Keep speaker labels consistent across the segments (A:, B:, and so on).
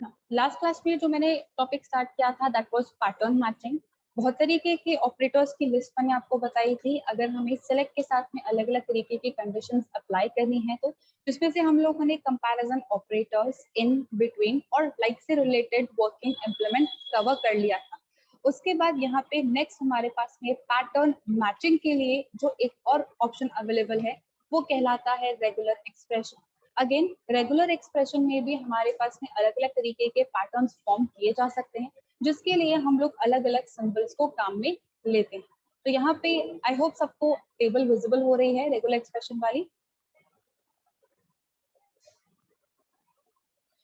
A: Last class में जो मैंने टॉपिक स्टार्ट किया था दैट वाज पैटर्न मैचिंग। बहुत तरीके के ऑपरेटर्स की लिस्ट मैंने आपको बताई थी। अगर हमें सेलेक्ट के साथ में अलग अलग तरीके की कंडीशंस अप्लाई करनी है तो जिसमें से हम लोगों ने कंपैरिजन ऑपरेटर्स, इन, बिटवीन और लाइक से रिलेटेड वर्किंग इम्प्लीमेंट कवर कर लिया था। उसके बाद यहाँ पे नेक्स्ट हमारे पास में पैटर्न मैचिंग के लिए जो एक और ऑप्शन अवेलेबल है वो कहलाता है regular expression. Again regular expression में भी हमारे पास में अलग अलग तरीके के पैटर्न्स फॉर्म किए जा सकते हैं जिसके लिए हम लोग अलग अलग सिंबल्स को काम में लेते हैं। तो यहाँ पे आई होप सबको टेबल विजिबल हो रही है रेगुलर एक्सप्रेशन वाली।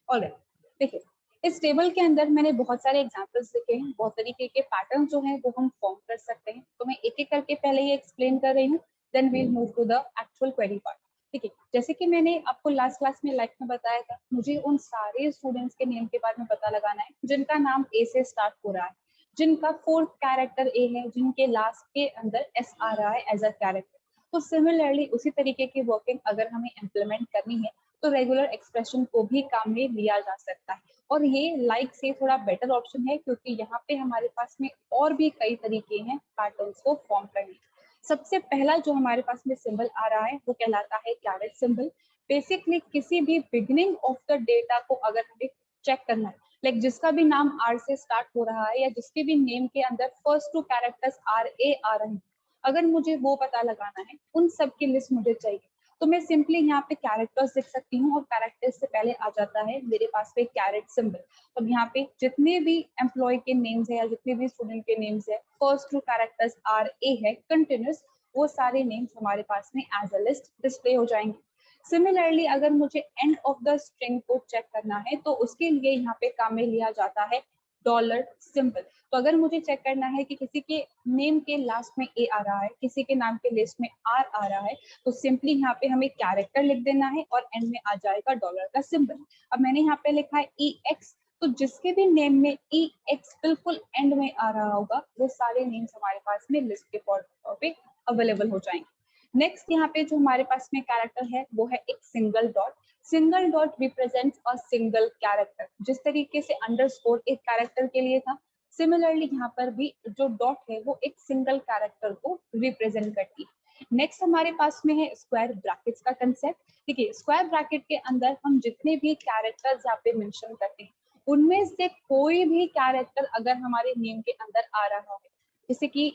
A: ऑलराइट, देखिए इस टेबल के अंदर मैंने बहुत सारे एग्जांपल्स लिखे हैं, बहुत तरीके के पैटर्न जो हैं वो हम फॉर्म कर सकते हैं। तो मैं एक एक करके पहले ये एक्सप्लेन कर रही हूँ, then we'll move to the actual query part. ठीक है, जैसे कि मैंने आपको लास्ट क्लास में लाइव में बताया था, मुझे उन सारे स्टूडेंट्स के नेम के बारे में पता लगाना है जिनका नाम ए से स्टार्ट हो रहा है, जिनका फोर्थ कैरेक्टर ए है, जिनके लास्ट के अंदर एस आ रहा है एज अ कैरेक्टर। तो सिमिलरली उसी तरीके की वर्किंग अगर हमें इम्प्लीमेंट करनी है तो रेगुलर एक्सप्रेशन को भी काम में लिया जा सकता है। और ये लाइक से थोड़ा बेटर ऑप्शन है क्योंकि यहाँ पे हमारे पास में और भी कई तरीके हैं पैटर्न्स को फॉर्म करने। सबसे पहला जो हमारे पास में सिंबल आ रहा है वो कहलाता है कैरेट सिंबल। बेसिकली किसी भी बिगिनिंग ऑफ द डेटा को अगर हमें चेक करना है, लाइक जिसका भी नाम आर से स्टार्ट हो रहा है या जिसके भी नेम के अंदर first to characters R A आ रहे हैं, अगर मुझे वो पता लगाना है, उन सब की लिस्ट मुझे चाहिए, तो मैं सिंपली यहाँ पे कैरेक्टर्स लिख सकती हूँ और कैरेक्टर्स से पहले आ जाता है मेरे पास पे कैरेट सिंबल। तो यहाँ पे जितने भी एम्प्लॉय के नेम्स है या जितने भी स्टूडेंट के नेम्स है, first to characters R A है कंटिन्यूस, वो सारे नेम्स हमारे पास में एज अ लिस्ट डिस्प्ले हो जाएंगे। सिमिलरली अगर मुझे एंड ऑफ द स्ट्रिंग को चेक करना है तो उसके लिए यहाँ पे काम में लिया जाता है डॉलर सिंबल। तो अगर मुझे चेक करना है कि किसी के नेम के लास्ट में ए आ रहा है, किसी के नाम के लिस्ट में आर आ रहा है, तो सिंपली यहाँ पे हमें कैरेक्टर लिख देना है और एंड में आ जाएगा डॉलर का सिंबल। अब मैंने यहाँ पे लिखा है ई एक्स, तो जिसके भी नेम में ई एक्स बिल्कुल एंड में आ रहा होगा वो सारे नेम्स हमारे पास में लिस्ट के तौर पे अवेलेबल हो जाएंगे। नेक्स्ट यहाँ पे जो हमारे पास में कैरेक्टर है वो है एक single dot. Single dot represents a single character. जिस तरीके से अंडरस्कोर एक कैरेक्टर के लिए था, सिमिलरली यहाँ पर भी जो डॉट है वो एक सिंगल कैरेक्टर को रिप्रेजेंट करती है। नेक्स्ट हमारे पास में है स्क्वायर ब्रैकेट्स का कंसेप्ट। ठीक है, स्क्वायर ब्रैकेट के अंदर हम जितने भी कैरेक्टर्स यहाँ पे मेंशन करते हैं उनमें से कोई भी कैरेक्टर अगर हमारे नेम के अंदर आ रहा है, जैसे कि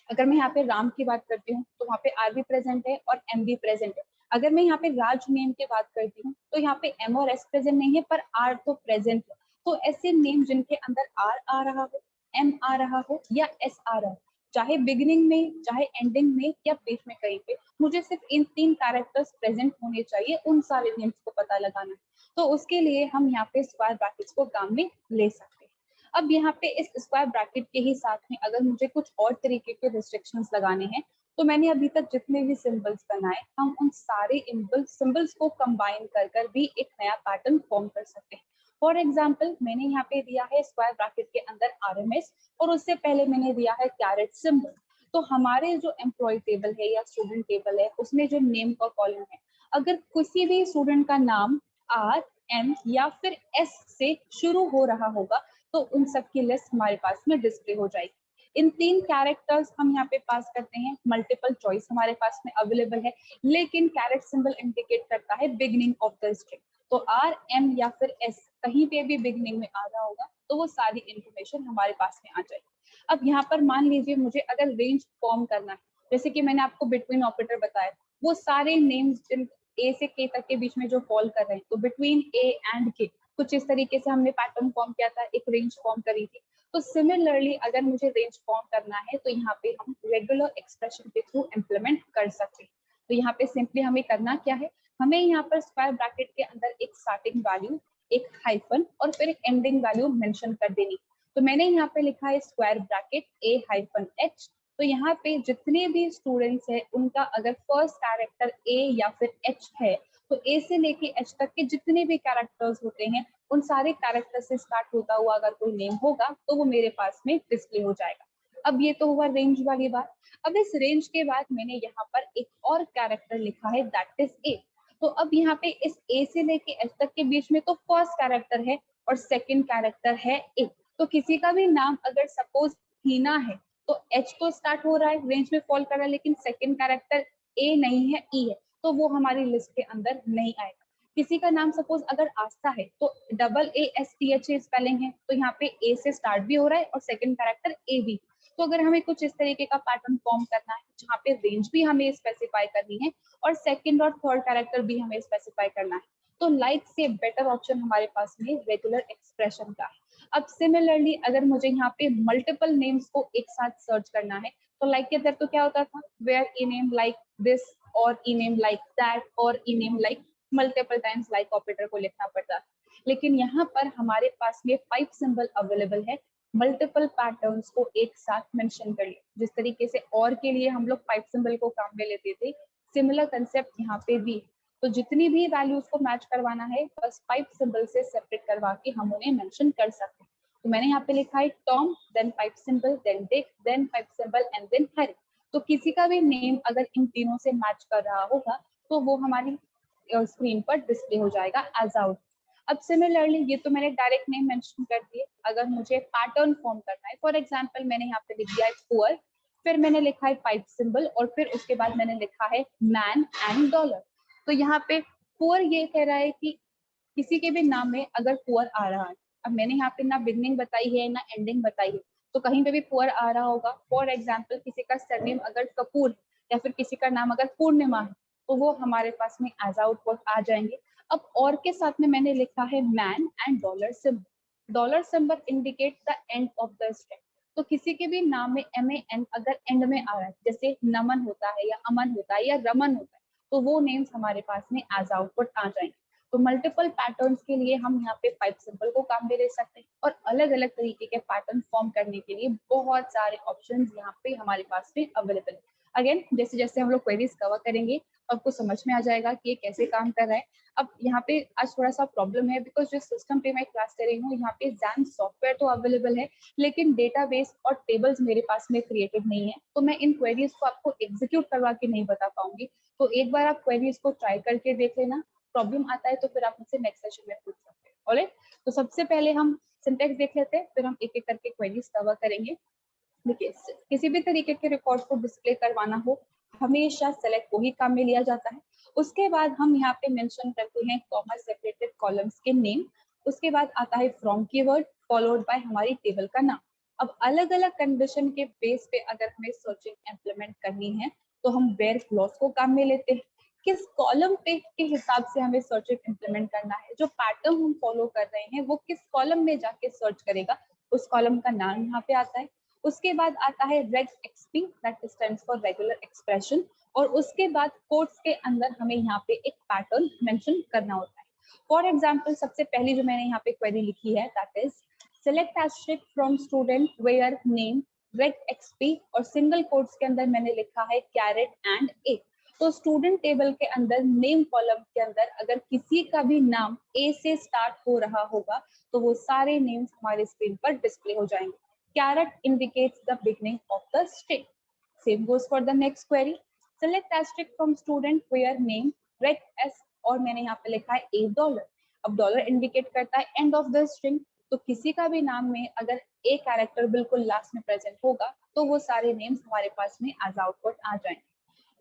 A: अगर मैं यहाँ पे राम की बात करती हूँ तो वहाँ पे आर भी प्रेजेंट है और एम भी प्रेजेंट है। अगर मैं यहाँ पे राज नेम की बात करती हूँ तो यहाँ पे एम और एस प्रेजेंट नहीं है पर आर तो प्रेजेंट है। तो ऐसे नेम जिनके अंदर आर आ रहा हो, एम आ रहा हो या एस आ रहा हो, चाहे बिगिनिंग में चाहे एंडिंग में या बीच में कहीं पे, मुझे सिर्फ इन तीन कैरेक्टर्स प्रेजेंट होने चाहिए उन सारे नेम्स को पता लगाना है। तो उसके लिए हम यहाँ पे स्क्वायर ब्रैकेट्स को काम में ले सकते हैं। अब यहाँ पे इस स्क्वायर ब्रैकेट के ही साथ में अगर मुझे कुछ और तरीके के रिस्ट्रिक्शंस लगाने हैं तो मैंने अभी तक जितने भी सिंबल्स बनाए हम उन सारे सिंबल्स को कंबाइन कर भी एक नया पैटर्न फॉर्म कर सकते हैं। फॉर एग्जाम्पल मैंने यहाँ पे दिया है स्क्वायर ब्रैकेट के अंदर RMS और उससे पहले मैंने दिया है कैरेट सिंबल। तो हमारे जो एम्प्लॉय टेबल है या स्टूडेंट टेबल है उसमें जो नेम का कॉलम है, अगर किसी भी स्टूडेंट का नाम R, M या फिर S से शुरू हो रहा होगा तो उन सब की लिस्ट हमारे पास में डिस्प्ले हो जाएगी। इन तीन कैरेक्टर्स हम यहाँ पे पास करते हैं, मल्टीपल चॉइस हमारे पास में अवेलेबल है, लेकिन कैरेट सिंबल इंडिकेट करता है बिगिनिंग ऑफ द स्ट्रिंग। तो आर, एम या फिर एस कहीं पे भी बिगिनिंग में आ रहा होगा तो वो सारी इंफॉर्मेशन हमारे पास में आ जाएगी। अब यहाँ पर मान लीजिए मुझे अगर रेंज फॉर्म करना है, जैसे कि मैंने आपको बिटवीन ऑपरेटर बताया, वो सारे नेम्स जिन ए से के तक के बीच में जो फॉल कर रहे हैं, तो बिटवीन ए एंड के कुछ इस तरीके से हमने पैटर्न फॉर्म किया था, एक रेंज फॉर्म करी थी। तो सिमिलरली अगर मुझे रेंज फॉर्म करना है तो यहाँ पे हम रेगुलर एक्सप्रेशन के थ्रू इम्प्लीमेंट कर सकते हैं। तो यहाँ पे सिंपली हमें करना क्या है, हमें यहाँ पर स्क्वायर ब्रैकेट के अंदर एक स्टार्टिंग वैल्यू, एक हाइफन और फिर एक एंडिंग वैल्यू मेंशन कर देनी। तो मैंने यहाँ पे लिखा है स्क्वायर ब्रैकेट ए हाइफन एच। तो यहाँ पे जितने भी स्टूडेंट्स है उनका अगर फर्स्ट कैरेक्टर ए या फिर एच है तो ए से लेके एच तक के जितने भी कैरेक्टर्स होते हैं उन सारे कैरेक्टर से स्टार्ट होता हुआ अगर कोई नेम होगा तो वो मेरे पास में डिस्प्ले हो जाएगा। अब ये तो हुआ रेंज वाली बात। अब इस रेंज के बाद मैंने यहाँ पर एक और कैरेक्टर लिखा है दैट इज ए। तो अब यहाँ पे इस ए से लेके एच तक के बीच में तो फर्स्ट कैरेक्टर है और सेकंड कैरेक्टर है ए। तो किसी का भी नाम अगर सपोज हीना है तो एच तो स्टार्ट हो रहा है, रेंज में फॉल कर रहा है, लेकिन सेकंड कैरेक्टर ए नहीं है, ई है, तो वो हमारी लिस्ट के अंदर नहीं आएगा। किसी का नाम सपोज अगर आस्था है तो AASTH स्पेलिंग है, तो यहाँ पे ए से स्टार्ट भी हो रहा है और सेकंड कैरेक्टर ए भी। तो अगर हमें कुछ इस तरीके का पैटर्न फॉर्म करना है जहाँ पे रेंज भी हमें स्पेसिफाई करनी है और सेकंड और थर्ड कैरेक्टर भी हमें स्पेसिफाई करना है, तो लाइक से बेटर ऑप्शन हमारे पास में रेगुलर एक्सप्रेशन का है। अब सिमिलरली अगर मुझे यहाँ पे मल्टीपल नेम्स को एक साथ सर्च करना है तो लाइक के अंदर तो क्या होता था, where ename like this और ई नेम लाइक दैट और ename like, multiple times like operator को लिखना पड़ता है। लेकिन यहाँ पर हमारे पास में 5 सिंबल अवेलेबल है, मल्टीपल पैटर्न्स को एक साथ मेंशन कर लिया। जिस तरीके से और के लिए हम लोग 5 सिंबल को काम में लेते थे, सिमिलर कंसेप्ट यहाँ पे भी। तो जितनी भी वैल्यूज को मैच करवाना है बस 5 सिंबल से सेपरेट करवा के हम उन्हें मेंशन कर सकते हैं। तो मैंने यहाँ पे लिखा है Tom, then 5 symbol, then Dick, then 5 symbol and then Harry. तो किसी का भी नेम अगर इन तीनों से मैच कर रहा होगा तो वो हमारी स्क्रीन पर डिस्प्ले हो जाएगा एज आउट। अब सिमिलरली ये तो मैंने डायरेक्ट नेम मेंशन कर दिए, अगर मुझे पैटर्न फॉर्म करना है, फॉर एग्जांपल मैंने यहाँ पे लिख दिया है पुअर, फिर मैंने लिखा है 5 सिंबल और फिर उसके बाद मैंने लिखा है मैन एंड डॉलर। तो यहाँ पे पुअर ये कह रहा है कि किसी के भी नाम में अगर पुअर आ रहा है, अब मैंने यहाँ पे ना बिगनिंग बताई है ना एंडिंग बताई है, तो कहीं पे भी पुअर आ रहा होगा। फॉर एग्जाम्पल किसी का सरनेम अगर कपूर या फिर किसी का नाम अगर पूर्णिमा है तो वो हमारे पास में एज आउटपुट आ जाएंगे। अब और के साथ में मैंने लिखा है man and dollar symbol. Dollar symbol indicate the end of the string. तो किसी के भी नाम में MAN अगर एंड में आ रहा है, जैसे नमन होता है या अमन होता है या रमन होता है, तो वो नेम्स हमारे पास में एज आउटपुट आ जाएंगे। तो मल्टीपल पैटर्न्स के लिए हम यहाँ पे 5 सिंबल को काम में ले सकते हैं और अलग अलग तरीके के पैटर्न फॉर्म करने के लिए बहुत सारे ऑप्शंस यहाँ पे हमारे पास में अवेलेबल है। अगेन जैसे जैसे हम लोग क्वेरीज कवर करेंगे आपको समझ में आ जाएगा कि ये कैसे काम कर रहा है। अब यहाँ पे आज थोड़ा सा प्रॉब्लम है बिकॉज जिस सिस्टम पे मैं क्लास ले रही हूँ यहाँ पे जैम सॉफ्टवेयर तो अवेलेबल है लेकिन डेटाबेस और टेबल्स मेरे पास में क्रिएटेड नहीं है, तो मैं इन क्वेरीज को आपको एग्जीक्यूट करवा के नहीं बता पाऊंगी। तो एक बार आप क्वेरीज को ट्राई करके देख लेना, प्रॉब्लम आता है तो फिर आप मुझसे नेक्स्ट सेशन में पूछ सकते हैं। ऑलराइट, तो सबसे पहले हम सिंटैक्स देख लेते हैं, फिर हम एक एक करके क्वेरीज कवर करेंगे। देखिए किसी भी तरीके के रिकॉर्ड को डिस्प्ले करवाना हो हमेशा सेलेक्ट को ही काम में लिया जाता है। उसके बाद हम यहाँ पे मेंशन करते हैं कॉमा सेपरेटेड कॉलम्स के नेम। उसके बाद आता है फ्रॉम कीवर्ड फॉलोड बाय हमारी टेबल का नाम। अब अलग अलग कंडीशन के बेस पे अगर हमें सर्चिंग इम्प्लीमेंट करनी है तो हम वेयर क्लॉज को काम में लेते हैं। किस कॉलम पे के हिसाब से हमें सर्चिंग इम्प्लीमेंट करना है, जो पैटर्न हम फॉलो कर रहे हैं वो किस कॉलम में जाके सर्च करेगा, उस कॉलम का नाम यहाँ पे आता है। उसके बाद आता है regexp that stands for regular expression और उसके बाद कोट्स के अंदर हमें यहाँ पे एक पैटर्न मेंशन करना होता है। फॉर एग्जांपल सबसे पहली जो मैंने यहाँ पे क्वेरी लिखी है that is select asterisk from student where name regexp और सिंगल कोट्स के अंदर मैंने लिखा है कैरेट एंड ए। तो स्टूडेंट टेबल के अंदर नेम कॉलम के अंदर अगर किसी का भी नाम ए से स्टार्ट हो रहा होगा तो वो सारे नेम्स हमारे स्क्रीन पर डिस्प्ले हो जाएंगे। Caret indicates the beginning of the string. Same goes for the next query. Select asterisk from student where name reg s और मैंने यहाँ पे लिखा है $8। अब डॉलर इंडिकेट करता है एंड ऑफ द स्ट्रिंग, तो किसी का भी नाम में अगर ए कैरेक्टर बिल्कुल लास्ट में प्रेजेंट होगा तो वो सारे नेम्स हमारे पास में एज आउटपुट आ जाएंगे।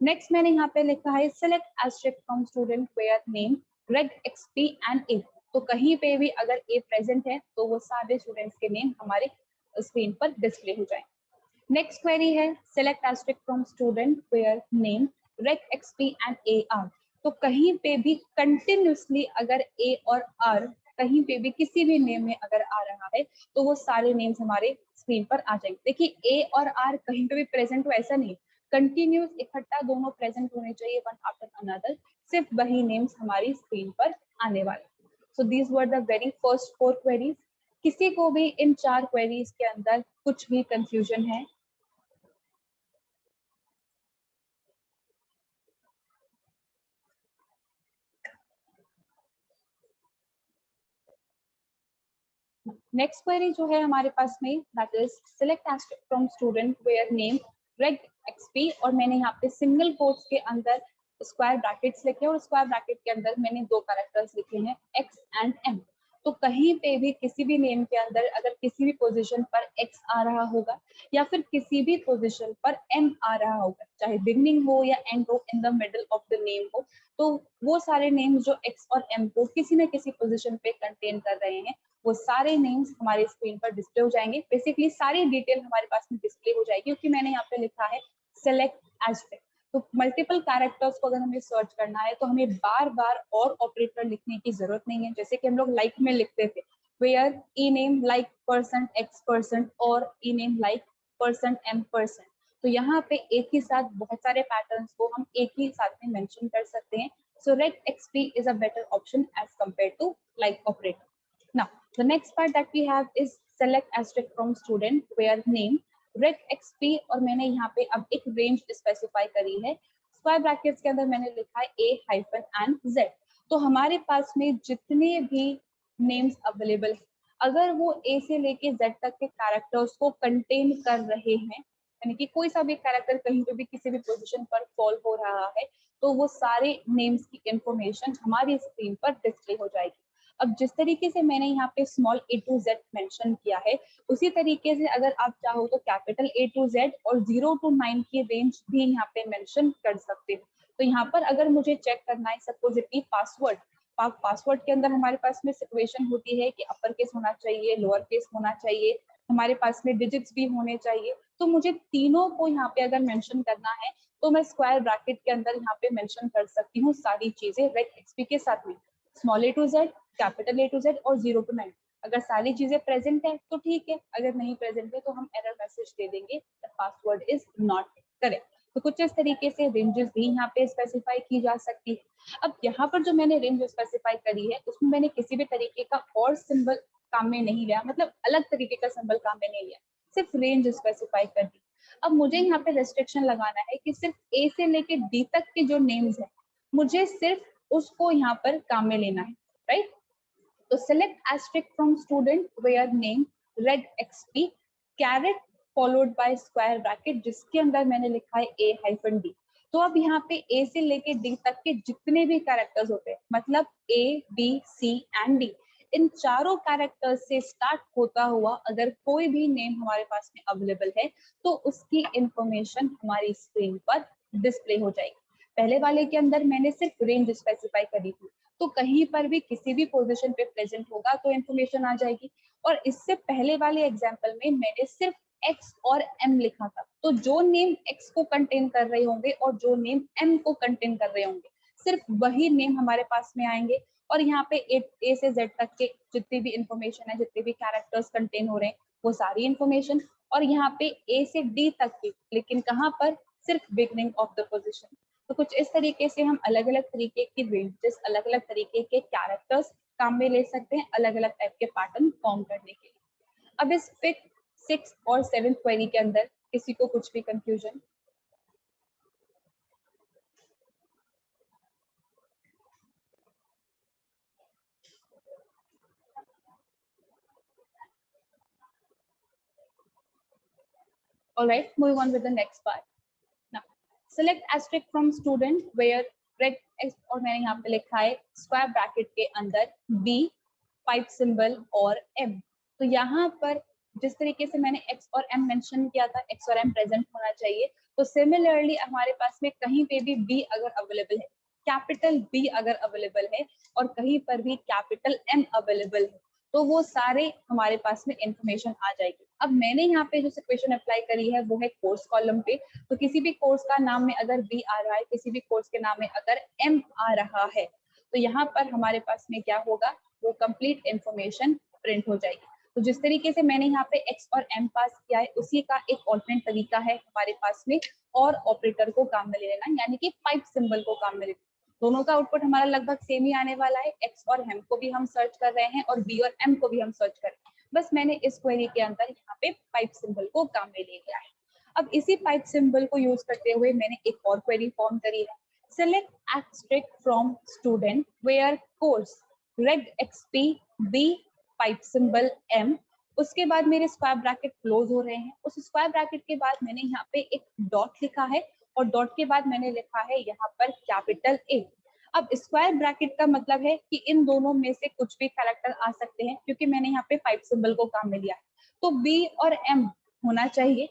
A: नेक्स्ट मैंने यहाँ पे लिखा है select asterisk from student where name reg exp and A. तो कहीं पे भी अगर ए प्रेजेंट है तो वो सारे स्टूडेंट्स के नेम हमारे स्क्रीन पर डिस्प्ले हो जाए। नेक्स्ट क्वेरी है select asterisk from student where name reg exp and A R. तो कहीं पे भी कंटिन्यूसली अगर ए और आर कहीं पे भी किसी भी नेम में अगर आ रहा है तो वो सारे नेम्स हमारे स्क्रीन पर आ जाएंगे। देखिए ए और आर कहीं पे भी प्रेजेंट हो ऐसा नहीं, कंटिन्यूस इकट्ठा दोनों प्रेजेंट होने चाहिए वन आफ्टर अनदर, सिर्फ वही नेम्स हमारी स्क्रीन पर आने वाले। So these were the very first 4 queries. किसी को भी इन 4 क्वेरीज के अंदर कुछ भी कंफ्यूजन है? नेक्स्ट क्वेरी जो है हमारे पास में that is select asterisk from student where name reg exp और मैंने यहाँ पे सिंगल कोट्स के अंदर स्क्वायर ब्रैकेट्स लिखे और स्क्वायर ब्रैकेट के अंदर मैंने 2 कैरेक्टर्स लिखे हैं एक्स एंड एम। तो कहीं पे भी किसी भी नेम के अंदर अगर किसी भी पोजीशन पर x आ रहा होगा या फिर किसी भी पोजीशन पर m आ रहा होगा, चाहे बिगनिंग हो या एंड हो, in the middle of the name हो, तो वो सारे नेम्स जो x और m को किसी न किसी पोजीशन पे कंटेन कर रहे हैं, वो सारे नेम्स हमारे स्क्रीन पर डिस्प्ले हो जाएंगे। बेसिकली सारी डिटेल हमारे पास में डिस्प्ले हो जाएगी, क्योंकि मैंने यहाँ पे लिखा है सेलेक्ट एस्ट्रिक्ट। तो मल्टीपल कैरेक्टर्स को अगर हमें सर्च करना है तो हमें बार बार और ऑपरेटर लिखने की जरूरत नहीं है, जैसे कि हम लोग लाइक में लिखते थे, where ename like percent X percent और ename like percent M percent. तो यहाँ पे एक ही साथ बहुत सारे पैटर्न्स को हम एक ही साथ में मेंशन कर सकते हैं। So reg exp is a better option as compare to like operator. Now, the next part that we have is select asterisk from student where name reg xp, और मैंने यहाँ पे अब एक रेंज स्पेसिफाई करी है। स्क्वायर ब्रैकेट्स के अंदर मैंने लिखा है a हाइफन एंड z। तो हमारे पास में जितने भी नेम्स अवेलेबल है, अगर वो a से लेके z तक के कैरेक्टर्स को कंटेन कर रहे हैं, यानी कि कोई सा भी कैरेक्टर कहीं पे भी किसी भी पोजीशन पर फॉल हो रहा है, तो वो सारे नेम्स की इंफॉर्मेशन हमारी स्क्रीन पर डिस्प्ले हो जाएगी। अब जिस तरीके से मैंने यहाँ पे small a to z mention किया है, उसी तरीके से अगर आप चाहो तो कैपिटल A to Z और 0 to 9 की रेंज भी यहाँ पे मेंशन कर सकते हो। तो यहाँ पर अगर मुझे चेक करना है सपोजिटली पासवर्ड, पासवर्ड के अंदर हमारे पास में सिचुएशन होती है कि अपर केस होना चाहिए, लोअर केस होना चाहिए, हमारे पास में डिजिट्स भी होने चाहिए। तो मुझे तीनों को यहाँ पे अगर मेंशन करना है तो मैं स्क्वायर ब्रैकेट के अंदर यहाँ पे मेंशन कर सकती हूँ सारी चीजें रेग एक्सपी के साथ में, small a to z, capital A to Z और 0 to 9। अगर सारी चीजें प्रेजेंट है तो ठीक है, अगर नहीं प्रेजेंट है तो हम एरर मैसेज दे देंगे the password is not correct. तो कुछ इस तरीके से रेंजेस भी यहाँ पे स्पेसिफाई की जा सकती है। अब यहाँ पर जो मैंने रेंज स्पेसिफाई करी है उसमें मैंने किसी भी तरीके का और सिंबल काम में नहीं लिया, मतलब अलग तरीके का सिंबल काम में नहीं लिया, सिर्फ रेंज स्पेसिफाई कर दी। अब मुझे यहाँ पे रेस्ट्रिक्शन लगाना है कि सिर्फ ए से लेके डी तक के जो नेम्स है, मुझे सिर्फ उसको यहाँ पर काम में लेना है, राइट? तो select asterisk from student where name reg xp caret followed by square bracket, जिसके अंदर मैंने लिखा है a hyphen d। तो अब यहाँ पे a से लेके d तक के जितने भी कैरेक्टर्स होते हैं, मतलब a b c and d, इन चारों कैरेक्टर्स से स्टार्ट होता हुआ अगर कोई भी नेम हमारे पास में अवेलेबल है तो उसकी इंफॉर्मेशन हमारी स्क्रीन पर डिस्प्ले हो जाएगी। पहले वाले के अंदर मैंने सिर्फ रेंज स्पेसिफाई करी थी, तो कहीं पर भी किसी भी पोजीशन पे प्रेजेंट होगा तो इन्फॉर्मेशन आ जाएगी। और इससे पहले वाले एग्जांपल में मैंने सिर्फ x और m लिखा था, तो जो नेम x को कंटेन कर रहे होंगे और जो नेम m को कंटेन कर रहे होंगे, सिर्फ वही नेम हमारे पास में आएंगे। और यहाँ पे a से z तक के जितनी भी इंफॉर्मेशन है, जितने भी कैरेक्टर्स कंटेन हो रहे हैं, वो सारी इंफॉर्मेशन। और यहाँ पे a से d तक की, लेकिन कहाँ पर, सिर्फ बिगनिंग ऑफ द पोजिशन। तो कुछ इस तरीके से हम अलग अलग तरीके की रेंजेस, अलग अलग तरीके के कैरेक्टर्स काम में ले सकते हैं अलग अलग टाइप के पैटर्न फॉर्म करने के लिए। अब इस 5th, 6th और 7th क्वेरी के अंदर किसी को कुछ भी confusion? All right, moving on with the next part. Now, select asterisk from student where reg x, और मैंने यहाँ पे लिखा है स्क्वायर ब्रैकेट के अंदर b, पाइप सिंबल और m। तो यहाँ पर जिस तरीके से मैंने x और m मेंशन किया था, x और m प्रेजेंट होना चाहिए, तो सिमिलरली हमारे पास में कहीं पे भी b अगर अवेलेबल है, कैपिटल B अगर अवेलेबल है और कहीं पर भी कैपिटल M अवेलेबल है, तो वो सारे हमारे पास में इंफॉर्मेशन आ जाएगी। अब मैंने यहाँ पे जो सिचुएशन अप्लाई करी है वो है कोर्स कॉलम पे। तो किसी भी कोर्स का नाम में अगर B आ रहा है, किसी भी कोर्स के नाम में अगर M आ रहा है, तो यहाँ पर हमारे पास में क्या होगा, वो कंप्लीट इंफॉर्मेशन प्रिंट हो जाएगी। तो जिस तरीके से मैंने यहाँ पे x और m पास किया है, उसी का एक ऑल्टरनेट तरीका है हमारे पास में और ऑपरेटर को काम में ले लेना, यानी कि पाइप सिंबल को काम में लेना। दोनों का आउटपुट हमारा लगभग सेम ही आने वाला है, x और m को भी हम सर्च कर रहे हैं और b और m को भी हम सर्च कर रहे हैं, बस मैंने इस क्वेरी के अंदर यहाँ पे पाइप सिंबल को काम में ले लिया है। अब इसी पाइप सिंबल को यूज करते हुए मैंने एक और क्वेरी फॉर्म करी है, select asterisk from student where course reg xp b pipe symbol m। उसके बाद मेरे स्क्वायर ब्रैकेट क्लोज हो रहे हैं, उस स्क्वायर ब्रैकेट के बाद मैंने यहाँ पे एक डॉट लिखा है और डॉट के बाद मैंने लिखा है यहाँ पर कैपिटल A। अब स्क्वायर ब्रैकेट का मतलब है कि इन दोनों में से कुछ भी कैरेक्टर आ सकते हैं, क्योंकि मैंने यहाँ पे 5 सिंबल को काम में लिया है, तो बी और एम होना चाहिए।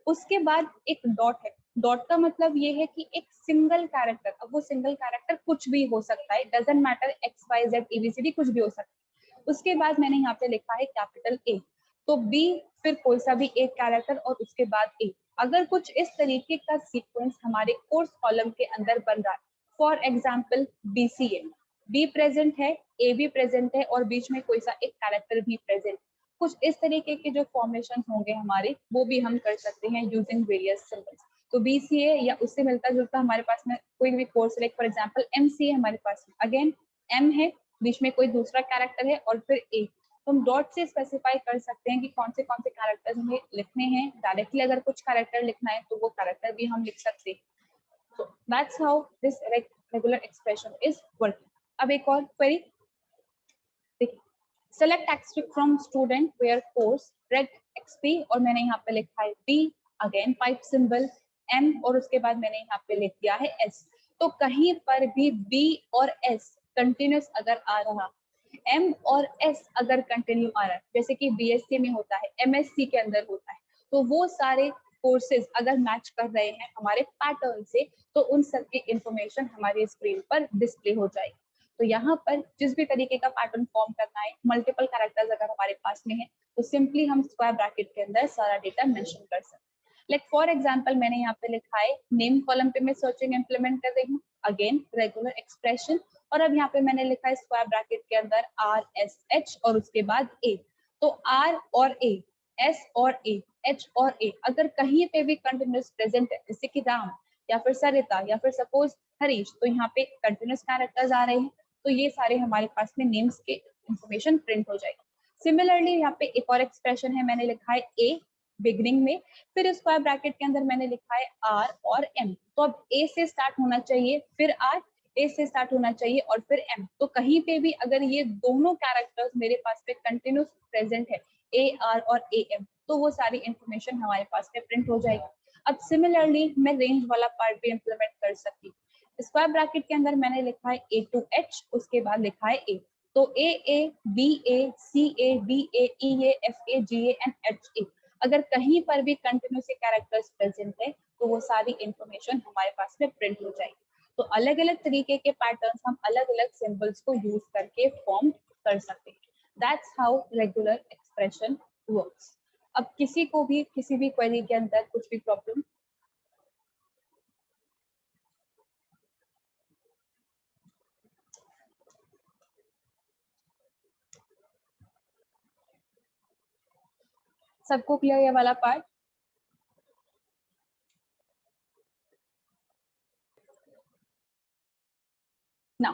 A: उसके बाद एक डॉट है, डॉट का मतलब ये है कि एक सिंगल कैरेक्टर, अब वो सिंगल कैरेक्टर कुछ भी हो सकता है, doesn't matter, X Y Z ABCD कुछ भी हो सकता है। उसके बाद मैंने यहाँ पे लिखा है कैपिटल ए, तो बी फिर कोई सा भी एक कैरेक्टर और उसके बाद ए। अगर कुछ इस तरीके का सीक्वेंस हमारे कोर्स कॉलम के अंदर बन रहा है, for example BCA, be present है, ए भी प्रेजेंट है और बीच में कोई सा एक कैरेक्टर भी प्रेजेंट, कुछ इस तरीके के जो फॉर्मेशन होंगे हमारे, वो भी हम कर सकते हैं यूजिंग वेरियस सिंबल्स। तो BCA या उससे मिलता जुलता हमारे पास में कोई भी course, like for example MCA हमारे पास में अगेन M है, बीच में कोई दूसरा कैरेक्टर है और फिर A, तो हम डॉट से स्पेसिफाई कर सकते हैं कि कौन से कैरेक्टर्स हमें लिखने हैं। डायरेक्टली अगर कुछ कैरेक्टर लिखना है तो वो कैरेक्टर भी हम लिख सकते हैं। So that's how this regular expression is working. अब एक और क्वेरी देखिए, select extract from student where course red XP और मैंने यहाँ पे लिखा है B, अगेन 5 सिंबल, M और उसके बाद मैंने यहाँ पे लिख दिया है S। तो कहीं पर भी B और S कंटिन्यूस अगर आ रहा, M और S अगर कंटिन्यू आ रहा है, जैसे कि BSc में होता है, MSc के अंदर होता है, तो वो सारे कोर्सेज अगर मैच कर रहे हैं हमारे पैटर्न से, तो उन सब की इंफॉर्मेशन हमारी स्क्रीन पर डिस्प्ले हो जाएगी। तो यहाँ पर जिस भी तरीके का पैटर्न फॉर्म करना है, मल्टीपल कैरेक्टर्स अगर हमारे पास में है, तो सिंपली हम स्क्वायर ब्रैकेट के अंदर सारा डेटा मेंशन कर सकते हैं। लाइक फॉर एग्जांपल मैंने यहाँ पे लिखा है नेम कॉलम पे मैं सर्चिंग इंप्लीमेंट कर रही हूँ, अगेन रेगुलर एक्सप्रेशन, और अब यहाँ पे मैंने लिखा है स्क्वायर ब्रैकेट के अंदर RSH और उसके बाद A। तो R और A, S और A, H और A अगर कहीं पे भी कंटिन्यूस प्रेजेंट है, जैसे कि राम या फिर सरिता या फिर सपोज हरीश, तो यहाँ पे कंटिन्यूस कैरेक्टर्स आ रहे हैं, तो ये सारे हमारे पास में नेम्स के इंफॉर्मेशन प्रिंट हो जाएगी। सिमिलरली यहाँ पे एक और एक्सप्रेशन है, मैंने लिखा है A बिगनिंग में, फिर स्क्वायर ब्रैकेट के अंदर मैंने लिखा है R और M। तो अब A से स्टार्ट होना चाहिए, फिर R, A से स्टार्ट होना चाहिए और फिर M। तो कहीं पे भी अगर ये दोनों कैरेक्टर्स मेरे पास में कंटिन्यूस प्रेजेंट है, AR और AM, तो वो सारी इंफॉर्मेशन हमारे पास में प्रिंट हो जाएगी। अब सिमिलरली मैं रेंज वाला पार्ट भी इंप्लीमेंट कर सकती हूँ। स्क्वायर ब्रैकेट के अंदर मैंने लिखा है A to H, उसके बाद लिखा है A, तो AA, BA, CA, BA, EA, FA, GA and HA अगर कहीं पर भी कंटिन्यूस कैरेक्टर्स प्रेजेंट है, तो वो सारी इंफॉर्मेशन हमारे पास में प्रिंट हो जाएगी। तो अलग अलग तरीके के पैटर्न्स हम अलग अलग सिंबल्स को यूज करके फॉर्म कर सकते हैं। That's how regular expression works. अब किसी को भी किसी भी क्वेरी के अंदर कुछ भी प्रॉब्लम? सबको क्लियर ये वाला पार्ट? ना,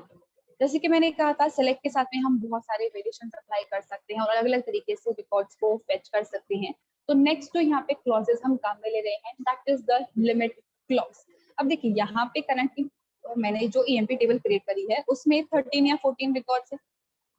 A: जैसे कि मैंने कहा था, सेलेक्ट के साथ में हम बहुत सारे वेरिएशन अप्लाई कर सकते हैं और अलग अलग तरीके से रिकॉर्ड्स को फेच कर सकते हैं। तो नेक्स्ट जो यहाँ पे क्लॉजेस हम काम में ले रहे हैं, that is the limit clause. अब देखिए यहाँ पे करंटली मैंने जो EMP टेबल क्रिएट करी है उसमें 13 या 14 रिकॉर्ड्स है,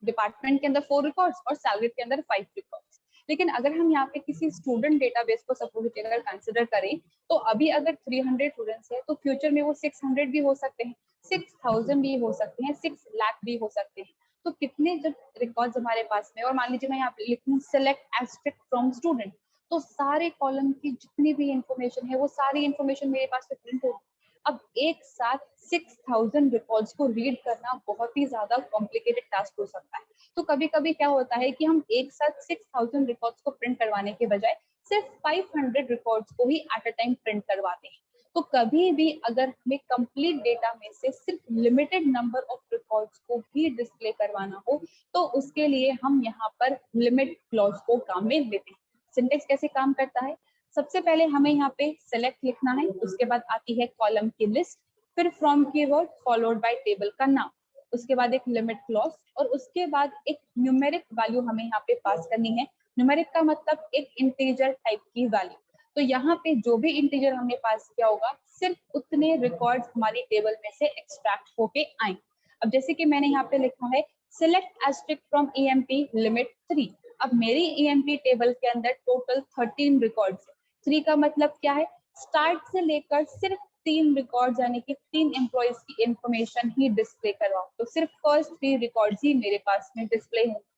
A: डिपार्टमेंट के अंदर 4 रिकॉर्ड्स और सैलरी के अंदर 5 रिकॉर्ड्स। लेकिन अगर हम यहाँ पे किसी स्टूडेंट डेटाबेस को सपोज अगर कंसिडर करें, तो अभी अगर 300 स्टूडेंट्स है, तो फ्यूचर में वो 600 भी हो सकते हैं, 6000 भी हो सकते हैं, 6 लाख भी हो सकते हैं। तो कितने जब रिकॉर्ड्स हमारे पास में, और मान लीजिए मैं यहाँ पे लिखूं सेलेक्ट एब्स्ट्रैक्ट फ्रॉम स्टूडेंट, तो सारे कॉलम की जितनी भी इंफॉर्मेशन है वो सारी इंफॉर्मेशन मेरे पास में प्रिंट होगी। अब एक साथ 6000 रिकॉर्ड्स को रीड करना बहुत ही ज्यादा कॉम्प्लिकेटेड टास्क हो सकता है। तो कभी कभी क्या होता है कि हम एक साथ 6000 रिकॉर्ड्स को प्रिंट करवाने के बजाय सिर्फ 500 रिकॉर्ड्स को ही एट अ टाइम प्रिंट करवाते हैं। तो कभी भी अगर हमें कंप्लीट डेटा में से सिर्फ लिमिटेड नंबर ऑफ रिकॉर्ड्स को भी डिस्प्ले करवाना हो, तो उसके लिए हम यहाँ पर लिमिट क्लॉज को काम में लेते हैं। सिंटेक्स कैसे काम करता है? सबसे पहले हमें यहाँ पे सेलेक्ट लिखना है, उसके बाद आती है कॉलम की लिस्ट, फिर from keyword followed by table का नाम, उसके बाद एक लिमिट क्लॉज और उसके बाद एक न्यूमेरिक वैल्यू हमें यहाँ पे पास करनी है। न्यूमेरिक का मतलब एक इंटीजर टाइप की वैल्यू। तो यहाँ पे जो भी इंटीजर हमने पास किया होगा, सिर्फ उतने रिकॉर्ड्स हमारी टेबल में से एक्सट्रैक्ट होके आए। अब जैसे कि मैंने यहाँ पे लिखा है सिलेक्ट एस्ट्रिक्ट फ्रॉम EMP लिमिट 3। अब मेरी EMP टेबल के अंदर टोटल 13 रिकॉर्ड्स है। 3 का मतलब क्या है? स्टार्ट से लेकर सिर्फ 3 रिकॉर्ड्स यानी कि 3 एम्प्लॉयज की इंफॉर्मेशन ही डिस्प्ले करवाऊं, तो सिर्फ फर्स्ट 3 रिकॉर्ड्स ही मेरे पास में डिस्प्ले होंगे।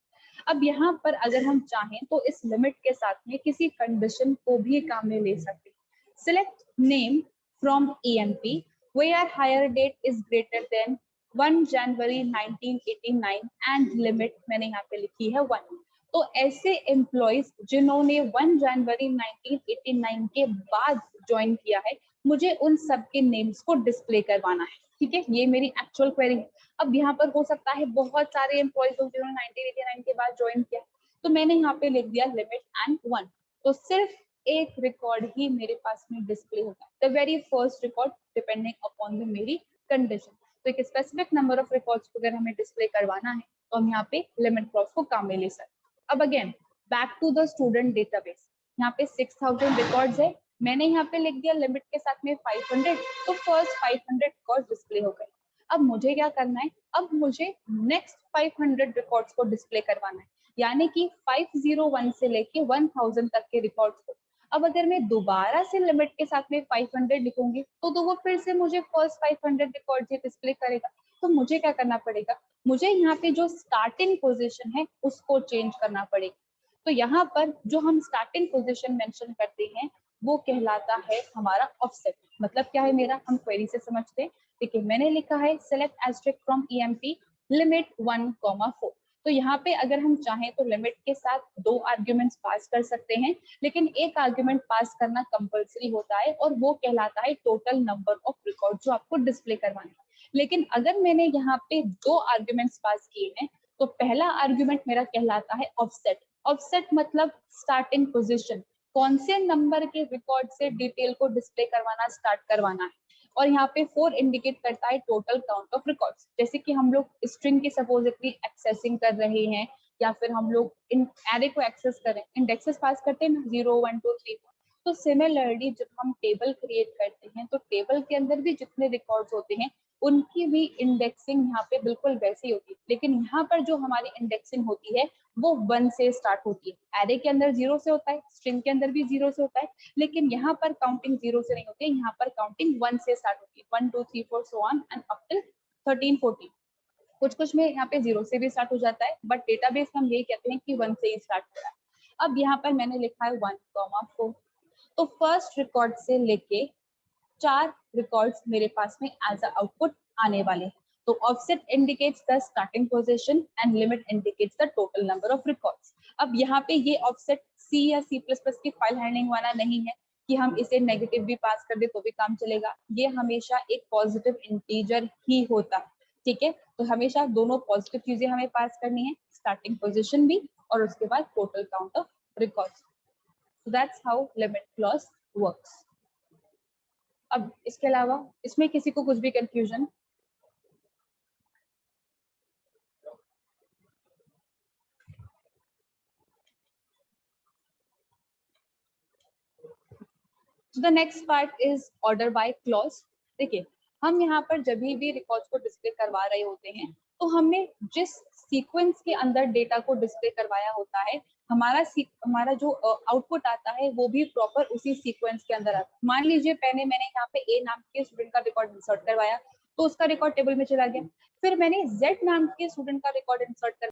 A: अब यहाँ पर अगर हम चाहें तो इस लिमिट के साथ में किसी कंडीशन को भी काम में ले सकते हैं। Select name from EMP where hire date is greater than 1 January 1989 and limit मैंने यहाँ पे लिखी है 1। तो ऐसे एम्प्लॉयज जिन्होंने 1 जनवरी 1989 के बाद ज्वाइन किया है, मुझे उन सबके नेम्स को डिस्प्ले करवाना है। ठीक है, ये मेरी एक्चुअल क्वेरी है। अब यहाँ पर हो सकता है बहुत सारे एम्प्लॉयज हो जिन्होंने 1989 के बाद ज्वाइन किया, तो मैंने यहाँ पे लिख दिया लिमिट एंड 1। तो सिर्फ एक रिकॉर्ड ही मेरे पास में डिस्प्ले होगा, the very first record depending upon the मेरी कंडीशन। तो एक स्पेसिफिक नंबर ऑफ रिकॉर्ड्स को अगर हमें डिस्प्ले करवाना है तो हम यहाँ पे लिमिट क्लॉज को काम में ले सकते हैं। अब again back to the student database, यहाँ पे 6000 रिकॉर्ड्स है, मैंने यहाँ पे लिख दिया लिमिट के साथ में 500, तो फर्स्ट 500 रिकॉर्ड डिस्प्ले हो गए। अब मुझे क्या करना है, अब मुझे नेक्स्ट 500 रिकॉर्ड्स को डिस्प्ले करवाना है, यानी कि 501 से लेके 1000 तक के रिकॉर्ड्स को। अब अगर मैं दोबारा से लिमिट के साथ में 500 लिखूंगी तो वो फिर से मुझे फर्स्ट 500 रिकॉर्ड ही डिस्प्ले करेगा। तो मुझे क्या करना पड़ेगा, मुझे यहाँ पे जो स्टार्टिंग पोजीशन है उसको चेंज करना पड़ेगा। तो यहाँ पर जो हम स्टार्टिंग पोजीशन मेंशन करते हैं वो कहलाता है हमारा ऑफसेट। मतलब क्या है मेरा, हम क्वेरी से समझते हैं। देखिए मैंने लिखा है select asterisk from EMP limit 1,4। तो यहाँ पे अगर हम चाहें तो लिमिट के साथ 2 आर्ग्यूमेंट्स पास कर सकते हैं, लेकिन एक आर्ग्यूमेंट पास करना कंपलसरी होता है और वो कहलाता है टोटल नंबर ऑफ रिकॉर्ड जो आपको डिस्प्ले करवाने हैं। लेकिन अगर मैंने यहाँ पे 2 आर्ग्यूमेंट्स पास किए हैं तो पहला आर्ग्यूमेंट मेरा कहलाता है ऑफसेट। ऑफसेट मतलब स्टार्टिंग पोजीशन, कौन से नंबर के रिकॉर्ड से डिटेल को डिस्प्ले करवाना स्टार्ट करवाना है। और यहाँ पे 4 इंडिकेट करता है टोटल काउंट ऑफ रिकॉर्ड्स। जैसे कि हम लोग स्ट्रिंग की सपोजिटली एक्सेसिंग कर रहे हैं या फिर हम लोग इन एरे को एक्सेस करें, इंडेक्सेस पास करते हैं ना 0 1 2 3 4। तो सिमिलरली जब हम टेबल क्रिएट करते हैं तो टेबल के अंदर भी जितने रिकॉर्ड्स होते हैं उनकी भी इंडेक्सिंग यहाँ पे बिल्कुल वैसी होती है, लेकिन यहाँ पर जो हमारी इंडेक्सिंग होती है वो 1 से स्टार्ट होती है। एरे के अंदर 0 से होता है, स्ट्रिंग के अंदर भी 0 से होता है, लेकिन यहाँ पर काउंटिंग 0 से नहीं होती है, यहाँ पर काउंटिंग 1 से स्टार्ट होती है। 1 2 3 4 so on and up till 13 14। कुछ में यहाँ पे 0 से भी स्टार्ट हो जाता है, बट डेटाबेस में हम यही कहते हैं कि 1 से ही स्टार्ट हो रहा है। अब यहाँ पर मैंने लिखा है 1,4। तो फर्स्ट रिकॉर्ड से लेके 4 रिकॉर्ड्स मेरे पास में एज अ आउटपुट आने वाले हैं। तो offset indicates the starting position and limit indicates the total number of records. अब यहाँ पे ये ऑफसेट C या C++ की फाइल हैंडलिंग वाला नहीं है कि हम इसे नेगेटिव भी पास कर दे तो भी काम चलेगा। ये हमेशा एक पॉजिटिव इंटीजर ही होता है। ठीक है, तो हमेशा दोनों पॉजिटिव चीजें हमें पास करनी है, स्टार्टिंग पोजीशन भी और उसके बाद total count of records. So that's how limit clause works. अब इसके अलावा इसमें किसी को कुछ भी confusion? The next part is order by clause. देखिए हम यहाँ पर जब भी रिकॉर्ड्स को डिस्प्ले करवा रहे होते हैं तो हमने जिस सीक्वेंस के अंदर डेटा को डिस्प्ले करवाया होता है, हमारा जो आउटपुट आता है वो भी प्रॉपर उसी सीक्वेंस के अंदर आता है। मान लीजिए मैंने यहाँ पे A नाम के स्टूडेंट का रिकॉर्ड इंसर्ट करवाया तो उसका रिकॉर्ड टेबल में चला गया। फिर मैंने Z नाम के स्टूडेंट का रिकॉर्ड इंसर्ट कर